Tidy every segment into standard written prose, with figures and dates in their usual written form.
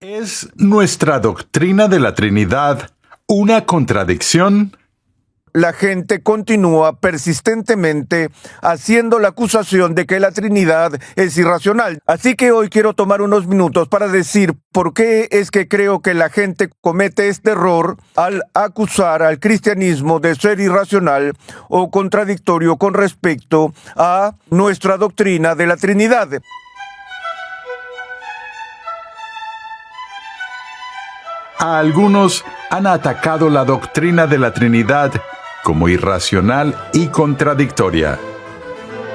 ¿Es nuestra doctrina de la Trinidad una contradicción? La gente continúa persistentemente haciendo la acusación de que la Trinidad es irracional. Así que hoy quiero tomar unos minutos para decir por qué es que creo que la gente comete este error al acusar al cristianismo de ser irracional o contradictorio con respecto a nuestra doctrina de la Trinidad. A algunos han atacado la doctrina de la Trinidad como irracional y contradictoria.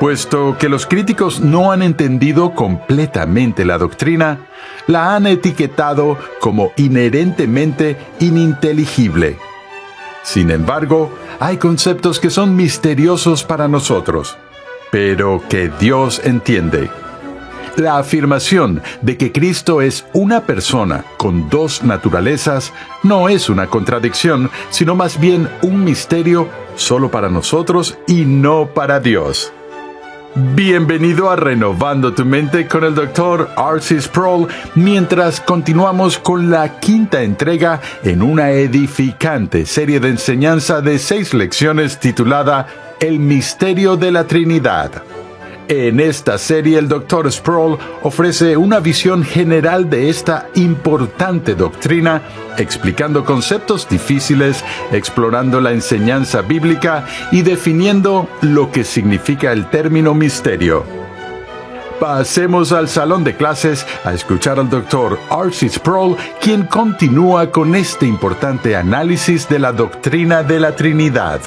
Puesto que los críticos no han entendido completamente la doctrina, la han etiquetado como inherentemente ininteligible. Sin embargo, hay conceptos que son misteriosos para nosotros, pero que Dios entiende. La afirmación de que Cristo es una persona con dos naturalezas no es una contradicción, sino más bien un misterio solo para nosotros y no para Dios. Bienvenido a Renovando tu Mente con el Dr. R.C. Sproul, mientras continuamos con la quinta entrega en una edificante serie de enseñanza de 6 lecciones titulada El Misterio de la Trinidad. En esta serie, el Dr. Sproul ofrece una visión general de esta importante doctrina, explicando conceptos difíciles, explorando la enseñanza bíblica y definiendo lo que significa el término misterio. Pasemos al salón de clases a escuchar al Dr. R.C. Sproul, quien continúa con este importante análisis de la doctrina de la Trinidad.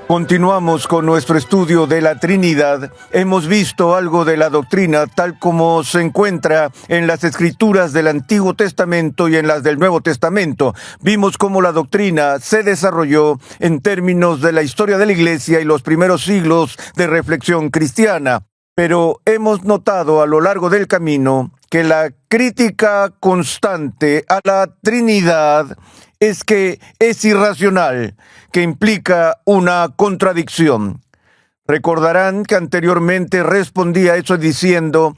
Continuamos con nuestro estudio de la Trinidad. Hemos visto algo de la doctrina tal como se encuentra en las escrituras del Antiguo Testamento y en las del Nuevo Testamento. Vimos cómo la doctrina se desarrolló en términos de la historia de la Iglesia y los primeros siglos de reflexión cristiana. Pero hemos notado a lo largo del camino que la crítica constante a la Trinidad es que es irracional, que implica una contradicción. Recordarán que anteriormente respondí a eso diciendo,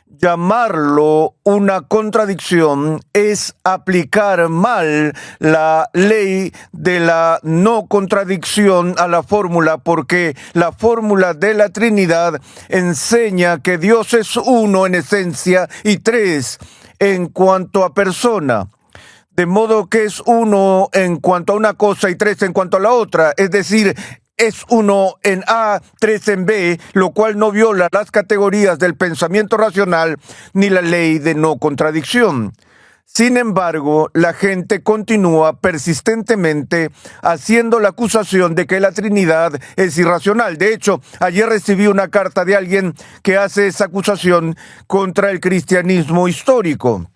llamarlo una contradicción es aplicar mal la ley de la no contradicción a la fórmula, porque la fórmula de la Trinidad enseña que Dios es uno en esencia y tres en cuanto a persona. De modo que es uno en cuanto a una cosa y tres en cuanto a la otra. Es decir, es uno en A, tres en B, lo cual no viola las categorías del pensamiento racional ni la ley de no contradicción. Sin embargo, la gente continúa persistentemente haciendo la acusación de que la Trinidad es irracional. De hecho, ayer recibí una carta de alguien que hace esa acusación contra el cristianismo histórico.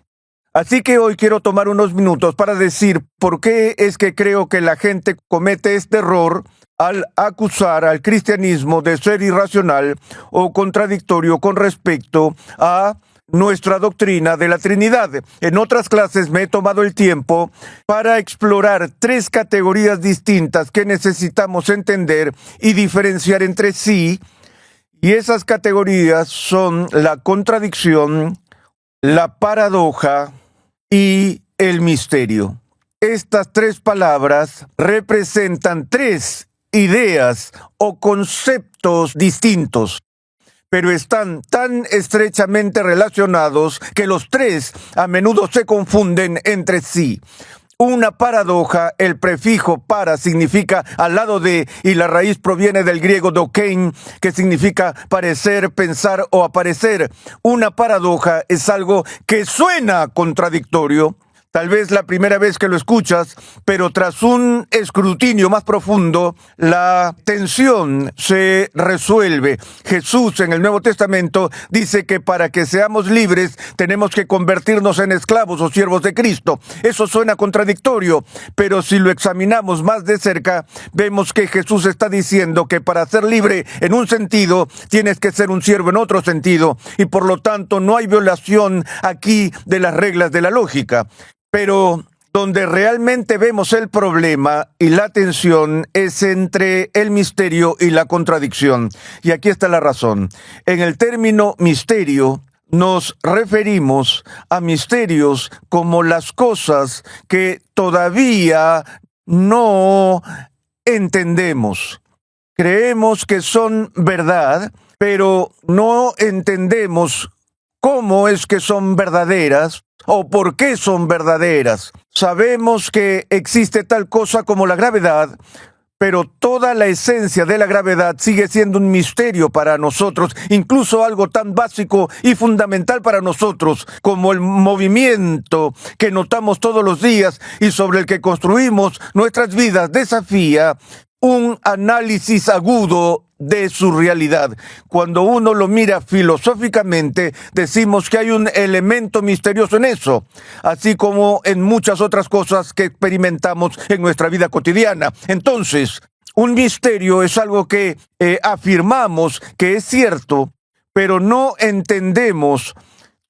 Así que hoy quiero tomar unos minutos para decir por qué es que creo que la gente comete este error al acusar al cristianismo de ser irracional o contradictorio con respecto a nuestra doctrina de la Trinidad. En otras clases me he tomado el tiempo para explorar 3 categorías distintas que necesitamos entender y diferenciar entre sí, y esas categorías son la contradicción, la paradoja y el misterio. Estas 3 palabras representan 3 ideas o conceptos distintos, pero están tan estrechamente relacionados que los 3 a menudo se confunden entre sí. Una paradoja, el prefijo para significa al lado de, y la raíz proviene del griego dokein, que significa parecer, pensar o aparecer. Una paradoja es algo que suena contradictorio, tal vez la primera vez que lo escuchas, pero tras un escrutinio más profundo, la tensión se resuelve. Jesús en el Nuevo Testamento dice que para que seamos libres tenemos que convertirnos en esclavos o siervos de Cristo. Eso suena contradictorio, pero si lo examinamos más de cerca, vemos que Jesús está diciendo que para ser libre en un sentido, tienes que ser un siervo en otro sentido, y por lo tanto no hay violación aquí de las reglas de la lógica. Pero donde realmente vemos el problema y la tensión es entre el misterio y la contradicción. Y aquí está la razón. En el término misterio nos referimos a misterios como las cosas que todavía no entendemos. Creemos que son verdad, pero no entendemos cómo es que son verdaderas o por qué son verdaderas. Sabemos que existe tal cosa como la gravedad, pero toda la esencia de la gravedad sigue siendo un misterio para nosotros, incluso algo tan básico y fundamental para nosotros como el movimiento que notamos todos los días y sobre el que construimos nuestras vidas desafía un análisis agudo de su realidad. Cuando uno lo mira filosóficamente, decimos que hay un elemento misterioso en eso, así como en muchas otras cosas que experimentamos en nuestra vida cotidiana. Entonces, un misterio es algo que afirmamos que es cierto, pero no entendemos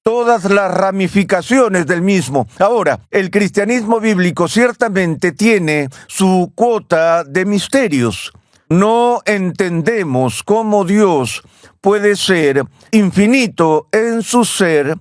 todas las ramificaciones del mismo. Ahora, el cristianismo bíblico ciertamente tiene su cuota de misterios. No entendemos cómo Dios puede ser infinito en su ser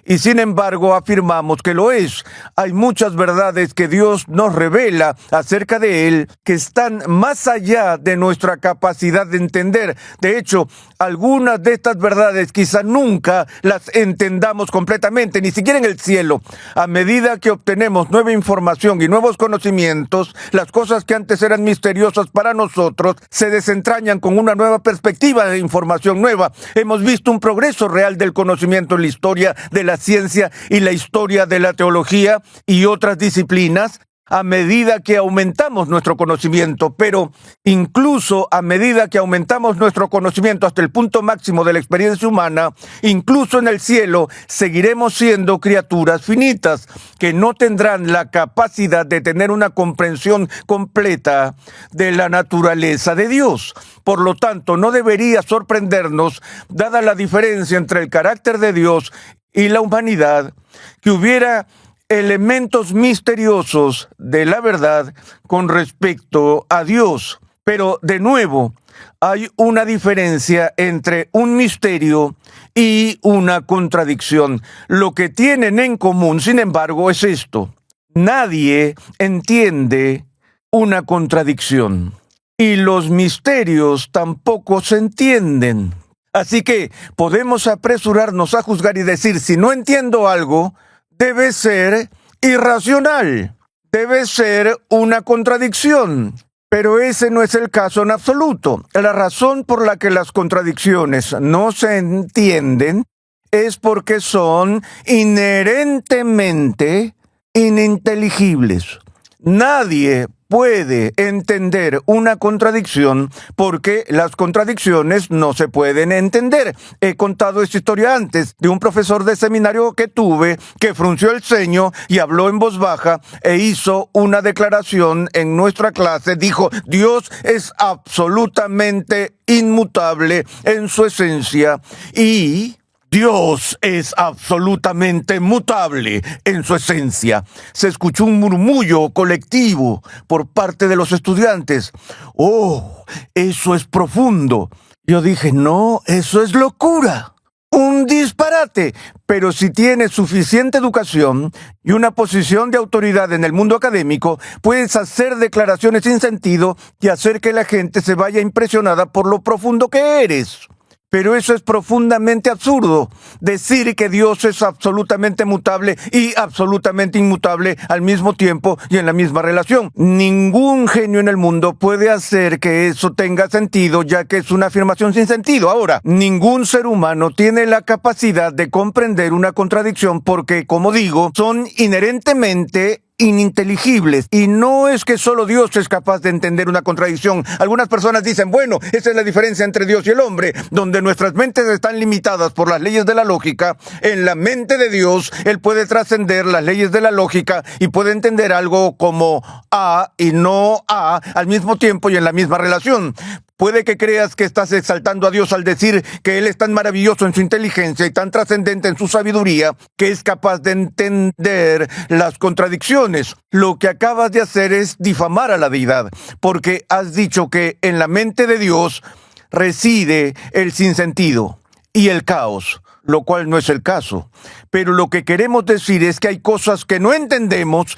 y sin embargo afirmamos que lo es. Hay muchas verdades que Dios nos revela acerca de Él que están más allá de nuestra capacidad de entender. De hecho, algunas de estas verdades quizá nunca las entendamos completamente, ni siquiera en el cielo. A medida que obtenemos nueva información y nuevos conocimientos, las cosas que antes eran misteriosas para nosotros se desentrañan con una nueva perspectiva de información nueva. Hemos visto un progreso real del conocimiento en la historia de la ciencia y la historia de la teología y otras disciplinas a medida que aumentamos nuestro conocimiento, pero incluso a medida que aumentamos nuestro conocimiento hasta el punto máximo de la experiencia humana, incluso en el cielo seguiremos siendo criaturas finitas que no tendrán la capacidad de tener una comprensión completa de la naturaleza de Dios. Por lo tanto, no debería sorprendernos, dada la diferencia entre el carácter de Dios y la humanidad, que hubiera elementos misteriosos de la verdad con respecto a Dios. Pero, de nuevo, hay una diferencia entre un misterio y una contradicción. Lo que tienen en común, sin embargo, es esto: nadie entiende una contradicción y los misterios tampoco se entienden. Así que podemos apresurarnos a juzgar y decir, si no entiendo algo, debe ser irracional, debe ser una contradicción. Pero ese no es el caso en absoluto. La razón por la que las contradicciones no se entienden es porque son inherentemente ininteligibles. Nadie puede entender una contradicción porque las contradicciones no se pueden entender. He contado esta historia antes de un profesor de seminario que tuve que frunció el ceño y habló en voz baja e hizo una declaración en nuestra clase. Dijo: Dios es absolutamente inmutable en su esencia y Dios es absolutamente mutable en su esencia. Se escuchó un murmullo colectivo por parte de los estudiantes. ¡Oh, eso es profundo! Yo dije, no, eso es locura. Un disparate. Pero si tienes suficiente educación y una posición de autoridad en el mundo académico, puedes hacer declaraciones sin sentido y hacer que la gente se vaya impresionada por lo profundo que eres. Pero eso es profundamente absurdo, decir que Dios es absolutamente mutable y absolutamente inmutable al mismo tiempo y en la misma relación. Ningún genio en el mundo puede hacer que eso tenga sentido, ya que es una afirmación sin sentido. Ahora, ningún ser humano tiene la capacidad de comprender una contradicción porque, como digo, son inherentemente ininteligibles. Y no es que solo Dios es capaz de entender una contradicción. Algunas personas dicen, bueno, esa es la diferencia entre Dios y el hombre, donde nuestras mentes están limitadas por las leyes de la lógica. En la mente de Dios, Él puede trascender las leyes de la lógica y puede entender algo como A y no A al mismo tiempo y en la misma relación. Puede que creas que estás exaltando a Dios al decir que Él es tan maravilloso en su inteligencia y tan trascendente en su sabiduría que es capaz de entender las contradicciones. Lo que acabas de hacer es difamar a la deidad, porque has dicho que en la mente de Dios reside el sinsentido y el caos. lo cual no es el caso. Pero lo que queremos decir es que hay cosas que no entendemos,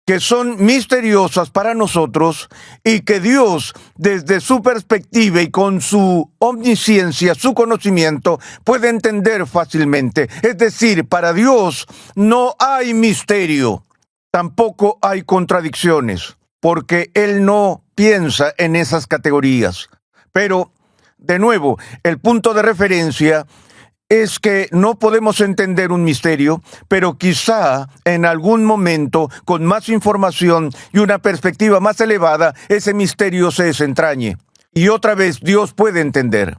que son misteriosas para nosotros y que Dios, desde su perspectiva y con su omnisciencia, su conocimiento, puede entender fácilmente. Es decir, para Dios no hay misterio, tampoco hay contradicciones, porque Él no piensa en esas categorías. Pero, de nuevo, el punto de referencia es que no podemos entender un misterio, pero quizá en algún momento, con más información y una perspectiva más elevada, ese misterio se desentrañe. Y otra vez, Dios puede entender.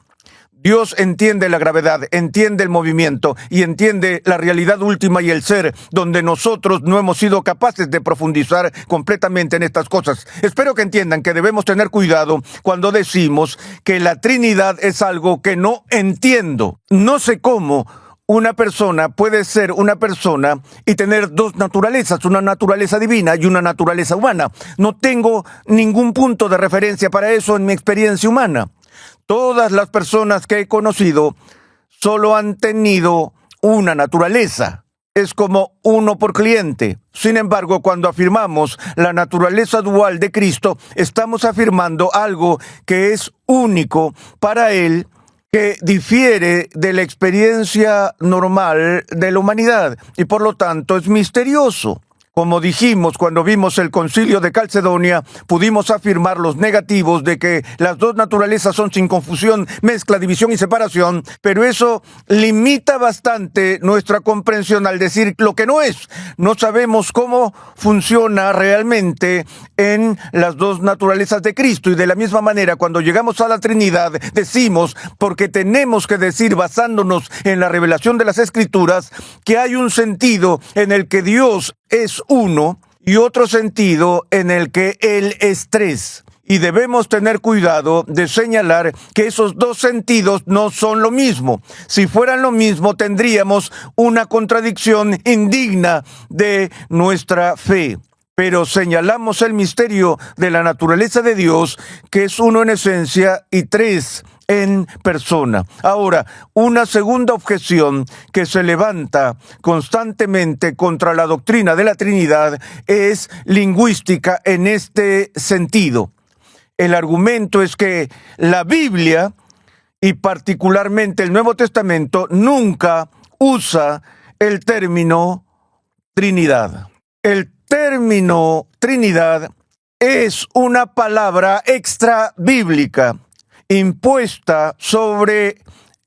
Dios entiende la gravedad, entiende el movimiento y entiende la realidad última y el ser, donde nosotros no hemos sido capaces de profundizar completamente en estas cosas. Espero que entiendan que debemos tener cuidado cuando decimos que la Trinidad es algo que no entiendo. No sé cómo una persona puede ser una persona y tener dos naturalezas, una naturaleza divina y una naturaleza humana. No tengo ningún punto de referencia para eso en mi experiencia humana. Todas las personas que he conocido solo han tenido una naturaleza. Es como uno por cliente. Sin embargo, cuando afirmamos la naturaleza dual de Cristo, estamos afirmando algo que es único para Él, que difiere de la experiencia normal de la humanidad y por lo tanto es misterioso. Como dijimos cuando vimos el Concilio de Calcedonia, pudimos afirmar los negativos de que las dos naturalezas son sin confusión, mezcla, división y separación, pero eso limita bastante nuestra comprensión al decir lo que no es. No sabemos cómo funciona realmente en las dos naturalezas de Cristo, y de la misma manera cuando llegamos a la Trinidad decimos, porque tenemos que decir basándonos en la revelación de las Escrituras, que hay un sentido en el que Dios es uno y otro sentido en el que Él es tres. Y debemos tener cuidado de señalar que esos dos sentidos no son lo mismo. Si fueran lo mismo, tendríamos una contradicción indigna de nuestra fe. Pero señalamos el misterio de la naturaleza de Dios, que es uno en esencia y tres en persona. Ahora, una segunda objeción que se levanta constantemente contra la doctrina de la Trinidad es lingüística en este sentido. El argumento es que la Biblia, y particularmente el Nuevo Testamento, nunca usa el término Trinidad. El término Trinidad es una palabra extra bíblica impuesta sobre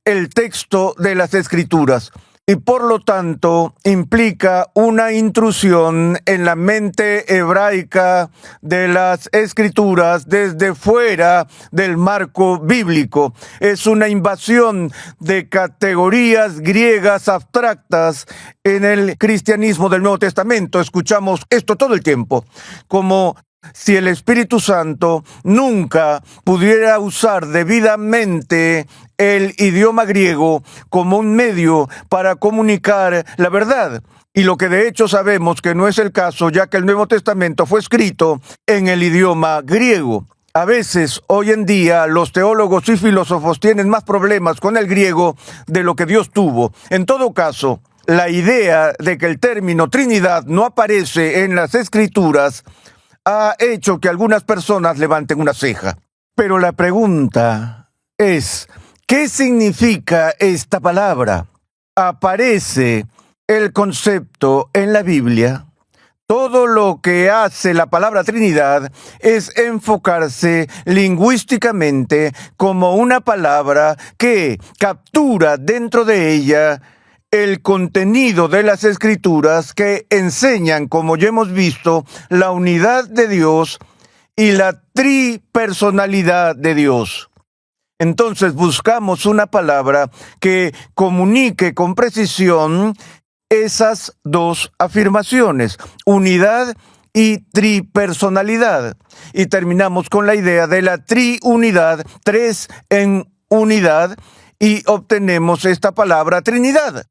el texto de las Escrituras y por lo tanto implica una intrusión en la mente hebraica de las Escrituras desde fuera del marco bíblico. Es una invasión de categorías griegas abstractas en el cristianismo del Nuevo Testamento. Escuchamos esto todo el tiempo, como si el Espíritu Santo nunca pudiera usar debidamente el idioma griego como un medio para comunicar la verdad. Y lo que de hecho sabemos que no es el caso, ya que el Nuevo Testamento fue escrito en el idioma griego. A veces, hoy en día, los teólogos y filósofos tienen más problemas con el griego de lo que Dios tuvo. En todo caso, la idea de que el término Trinidad no aparece en las Escrituras ha hecho que algunas personas levanten una ceja. Pero la pregunta es, ¿qué significa esta palabra? ¿Aparece el concepto en la Biblia? Todo lo que hace la palabra Trinidad es enfocarse lingüísticamente como una palabra que captura dentro de ella el contenido de las Escrituras que enseñan, como ya hemos visto, la unidad de Dios y la tripersonalidad de Dios. Entonces buscamos una palabra que comunique con precisión esas dos afirmaciones, unidad y tripersonalidad. Y terminamos con la idea de la triunidad, tres en unidad, y obtenemos esta palabra Trinidad.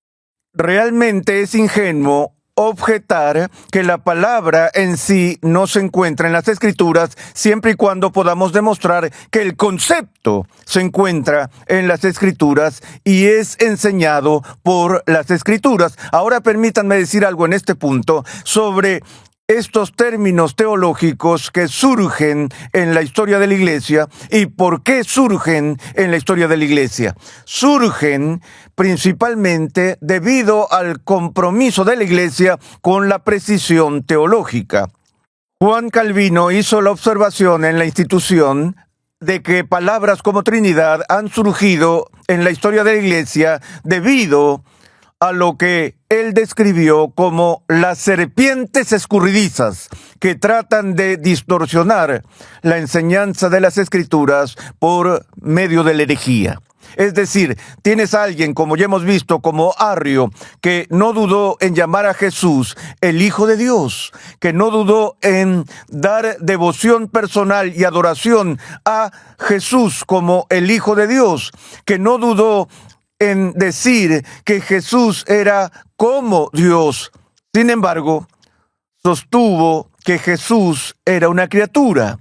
Realmente es ingenuo objetar que la palabra en sí no se encuentra en las Escrituras, siempre y cuando podamos demostrar que el concepto se encuentra en las Escrituras y es enseñado por las Escrituras. Ahora permítanme decir algo en este punto sobre estos términos teológicos que surgen en la historia de la Iglesia. ¿Y por qué surgen en la historia de la Iglesia? Surgen principalmente debido al compromiso de la Iglesia con la precisión teológica. Juan Calvino hizo la observación en la institución de que palabras como Trinidad han surgido en la historia de la Iglesia debido a lo que él describió como las serpientes escurridizas que tratan de distorsionar la enseñanza de las Escrituras por medio de la herejía. Es decir, tienes a alguien, como ya hemos visto, como Arrio, que no dudó en llamar a Jesús el Hijo de Dios, que no dudó en dar devoción personal y adoración a Jesús como el Hijo de Dios, que no dudó en decir que Jesús era como Dios. Sin embargo, sostuvo que Jesús era una criatura.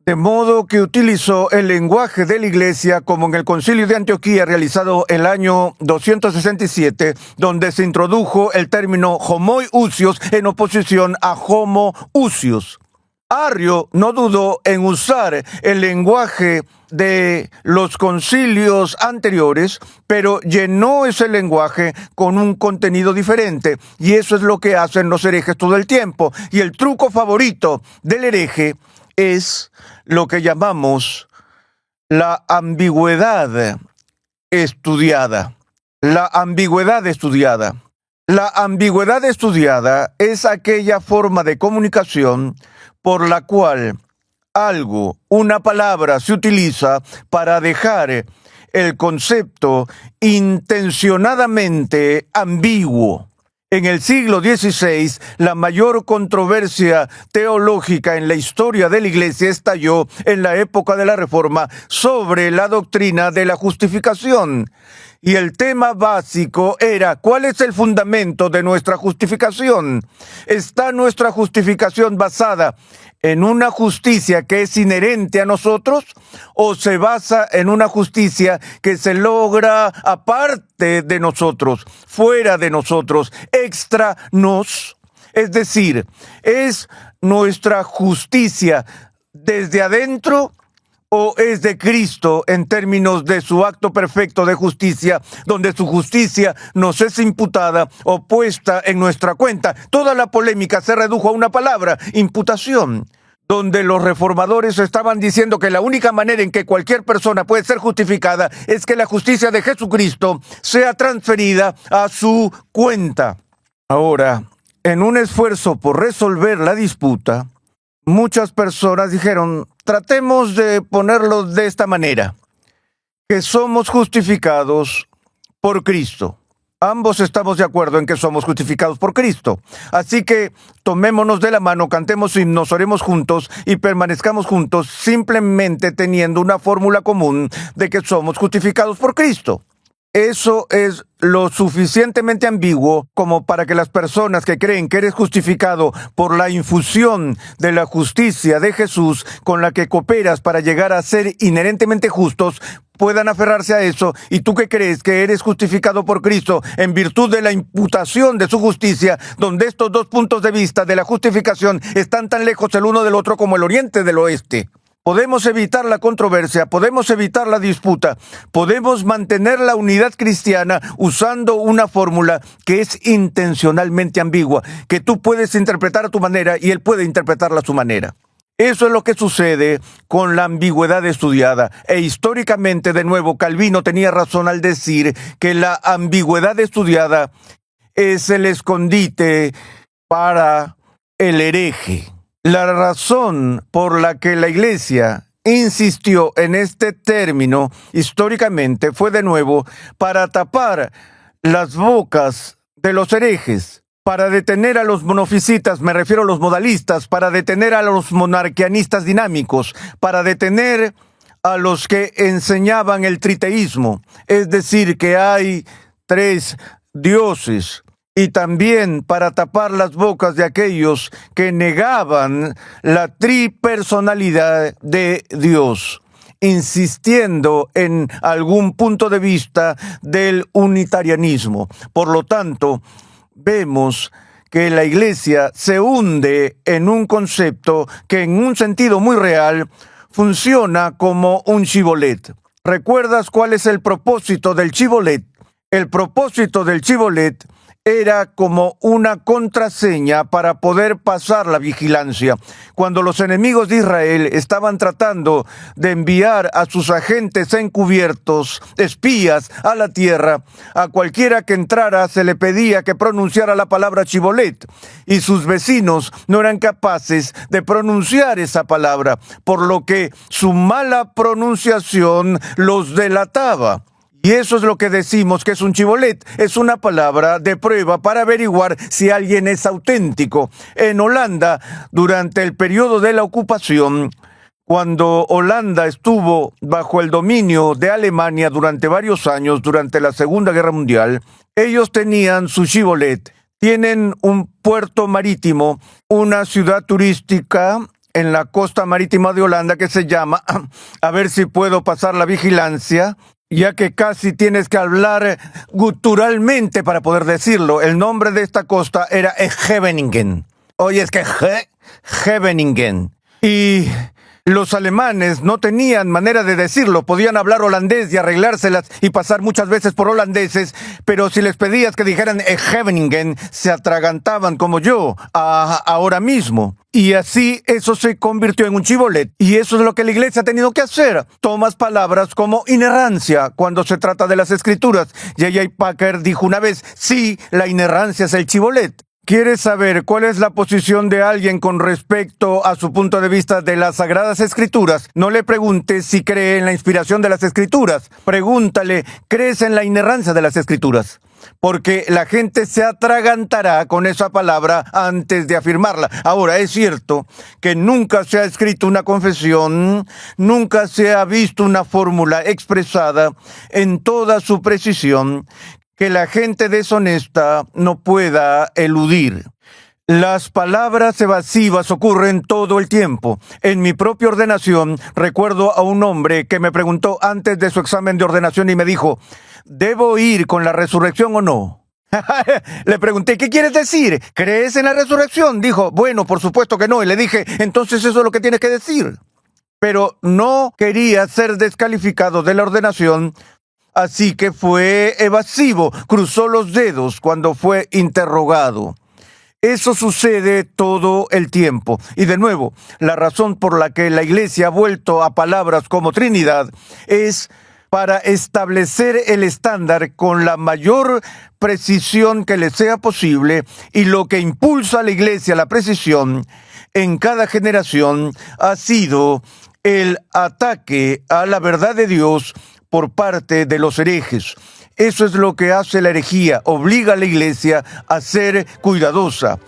De modo que utilizó el lenguaje de la Iglesia como en el Concilio de Antioquía realizado el año 267, donde se introdujo el término homoiousios en oposición a homoousios. Arrio no dudó en usar el lenguaje de los concilios anteriores, pero llenó ese lenguaje con un contenido diferente, y eso es lo que hacen los herejes todo el tiempo. Y el truco favorito del hereje es lo que llamamos la ambigüedad estudiada. La ambigüedad estudiada. La ambigüedad estudiada es aquella forma de comunicación por la cual algo, una palabra, se utiliza para dejar el concepto intencionadamente ambiguo. En el siglo XVI, la mayor controversia teológica en la historia de la Iglesia estalló en la época de la Reforma sobre la doctrina de la justificación. Y el tema básico era: ¿cuál es el fundamento de nuestra justificación? ¿Está nuestra justificación basada en una justicia que es inherente a nosotros, o se basa en una justicia que se logra aparte de nosotros, fuera de nosotros, extra nos? Es decir, ¿es nuestra justicia desde adentro o es de Cristo en términos de su acto perfecto de justicia, donde su justicia nos es imputada o puesta en nuestra cuenta? Toda la polémica se redujo a una palabra: imputación, donde los reformadores estaban diciendo que la única manera en que cualquier persona puede ser justificada es que la justicia de Jesucristo sea transferida a su cuenta. Ahora, en un esfuerzo por resolver la disputa, muchas personas dijeron: tratemos de ponerlo de esta manera, que somos justificados por Cristo. Ambos estamos de acuerdo en que somos justificados por Cristo. Así que tomémonos de la mano, cantemos himnos, oremos juntos y permanezcamos juntos, simplemente teniendo una fórmula común de que somos justificados por Cristo. Eso es lo suficientemente ambiguo como para que las personas que creen que eres justificado por la infusión de la justicia de Jesús con la que cooperas para llegar a ser inherentemente justos puedan aferrarse a eso, y tú que crees que eres justificado por Cristo en virtud de la imputación de su justicia, donde estos dos puntos de vista de la justificación están tan lejos el uno del otro como el oriente del oeste. Podemos evitar la controversia, podemos evitar la disputa, podemos mantener la unidad cristiana usando una fórmula que es intencionalmente ambigua, que tú puedes interpretar a tu manera y él puede interpretarla a su manera. Eso es lo que sucede con la ambigüedad estudiada. E históricamente, de nuevo, Calvino tenía razón al decir que la ambigüedad estudiada es el escondite para el hereje. La razón por la que la Iglesia insistió en este término históricamente fue de nuevo para tapar las bocas de los herejes, para detener a los monofisitas, me refiero a los modalistas, para detener a los monarquianistas dinámicos, para detener a los que enseñaban el triteísmo, es decir, que hay tres dioses. y también para tapar las bocas de aquellos que negaban la tripersonalidad de Dios, insistiendo en algún punto de vista del unitarianismo. Por lo tanto, vemos que la Iglesia se hunde en un concepto que en un sentido muy real funciona como un chivolet. ¿Recuerdas cuál es el propósito del chivolet? El propósito del chivolet era como una contraseña para poder pasar la vigilancia. Cuando los enemigos de Israel estaban tratando de enviar a sus agentes encubiertos, espías, a la tierra, a cualquiera que entrara se le pedía que pronunciara la palabra chivolet, y sus vecinos no eran capaces de pronunciar esa palabra, por lo que su mala pronunciación los delataba. Y eso es lo que decimos que es un chivolet. Es una palabra de prueba para averiguar si alguien es auténtico. En Holanda, durante el periodo de la ocupación, cuando Holanda estuvo bajo el dominio de Alemania durante varios años, durante la Segunda Guerra Mundial, ellos tenían su chivolet. Tienen un puerto marítimo, una ciudad turística en la costa marítima de Holanda que se llama, a ver si puedo pasar la vigilancia, ya que casi tienes que hablar guturalmente para poder decirlo. El nombre de esta costa era Scheveningen. Oye, es que Scheveningen. Y los alemanes no tenían manera de decirlo. Podían hablar holandés y arreglárselas y pasar muchas veces por holandeses, pero si les pedías que dijeran Scheveningen, se atragantaban como yo ahora mismo. Y así eso se convirtió en un chivolet. Y eso es lo que la Iglesia ha tenido que hacer. Tomas palabras como inerrancia cuando se trata de las Escrituras. J.I. Packer dijo una vez, sí, la inerrancia es el chivolet. ¿Quieres saber cuál es la posición de alguien con respecto a su punto de vista de las Sagradas Escrituras? No le preguntes si cree en la inspiración de las Escrituras. Pregúntale, ¿crees en la inerrancia de las Escrituras? Porque la gente se atragantará con esa palabra antes de afirmarla. Ahora, es cierto que nunca se ha escrito una confesión, nunca se ha visto una fórmula expresada en toda su precisión que la gente deshonesta no pueda eludir. Las palabras evasivas ocurren todo el tiempo. En mi propia ordenación, recuerdo a un hombre que me preguntó antes de su examen de ordenación y me dijo, ¿debo ir con la resurrección o no? Le pregunté, ¿qué quieres decir? ¿Crees en la resurrección? Dijo, bueno, por supuesto que no. Y le dije, entonces eso es lo que tienes que decir. Pero no quería ser descalificado de la ordenación, así que fue evasivo, cruzó los dedos cuando fue interrogado. Eso sucede todo el tiempo. Y de nuevo, la razón por la que la Iglesia ha vuelto a palabras como Trinidad es para establecer el estándar con la mayor precisión que le sea posible, y lo que impulsa a la Iglesia a la precisión en cada generación ha sido el ataque a la verdad de Dios por parte de los herejes. Eso es lo que hace la herejía, obliga a la Iglesia a ser cuidadosa,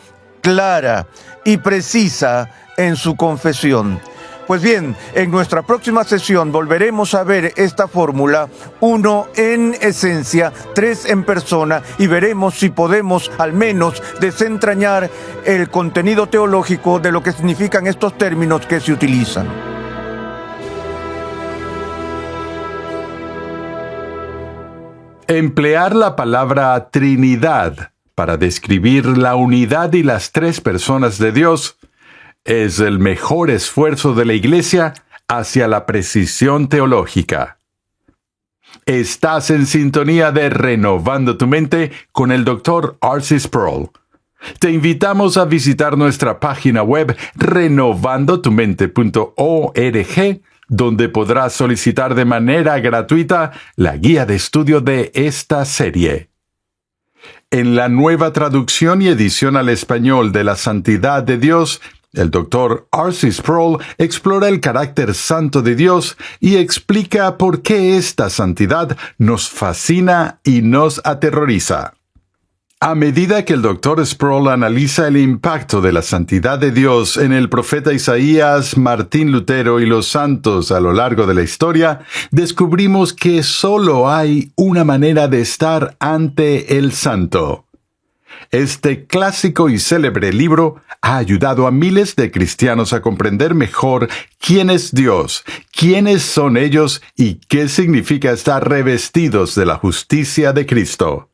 clara y precisa en su confesión. Pues bien, en nuestra próxima sesión volveremos a ver esta fórmula, 1 en esencia, 3 en persona, y veremos si podemos al menos desentrañar el contenido teológico de lo que significan estos términos que se utilizan. Emplear la palabra Trinidad para describir la unidad y las tres personas de Dios es el mejor esfuerzo de la Iglesia hacia la precisión teológica. Estás en sintonía de Renovando tu Mente con el Dr. R.C. Sproul. Te invitamos a visitar nuestra página web renovandotumente.org, donde podrás solicitar de manera gratuita la guía de estudio de esta serie. En la nueva traducción y edición al español de la Santidad de Dios, el Dr. R.C. Sproul explora el carácter santo de Dios y explica por qué esta santidad nos fascina y nos aterroriza. A medida que el Dr. Sproul analiza el impacto de la santidad de Dios en el profeta Isaías, Martín Lutero y los santos a lo largo de la historia, descubrimos que solo hay una manera de estar ante el santo. Este clásico y célebre libro ha ayudado a miles de cristianos a comprender mejor quién es Dios, quiénes son ellos y qué significa estar revestidos de la justicia de Cristo.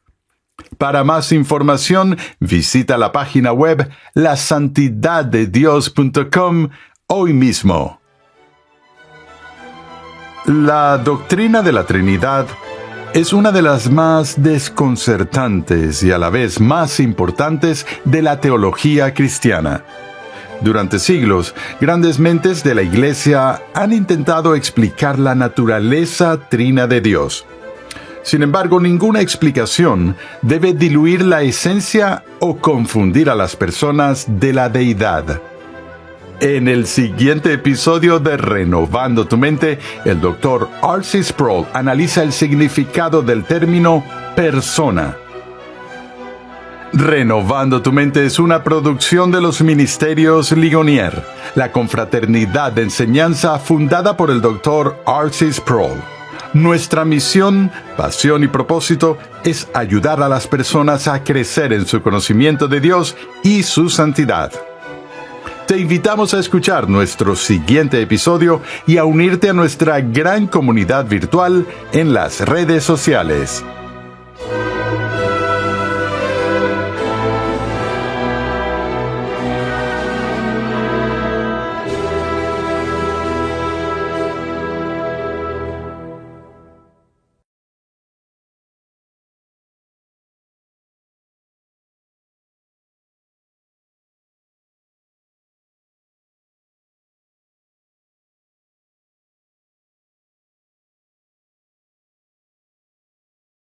Para más información, visita la página web lasantidaddedios.com hoy mismo. La doctrina de la Trinidad es una de las más desconcertantes y a la vez más importantes de la teología cristiana. Durante siglos, grandes mentes de la Iglesia han intentado explicar la naturaleza trina de Dios. Sin embargo, ninguna explicación debe diluir la esencia o confundir a las personas de la deidad. En el siguiente episodio de Renovando tu Mente, el Dr. R.C. Sproul analiza el significado del término persona. Renovando tu Mente es una producción de los Ministerios Ligonier, la confraternidad de enseñanza fundada por el Dr. R.C. Sproul. Nuestra misión, pasión y propósito es ayudar a las personas a crecer en su conocimiento de Dios y su santidad. Te invitamos a escuchar nuestro siguiente episodio y a unirte a nuestra gran comunidad virtual en las redes sociales.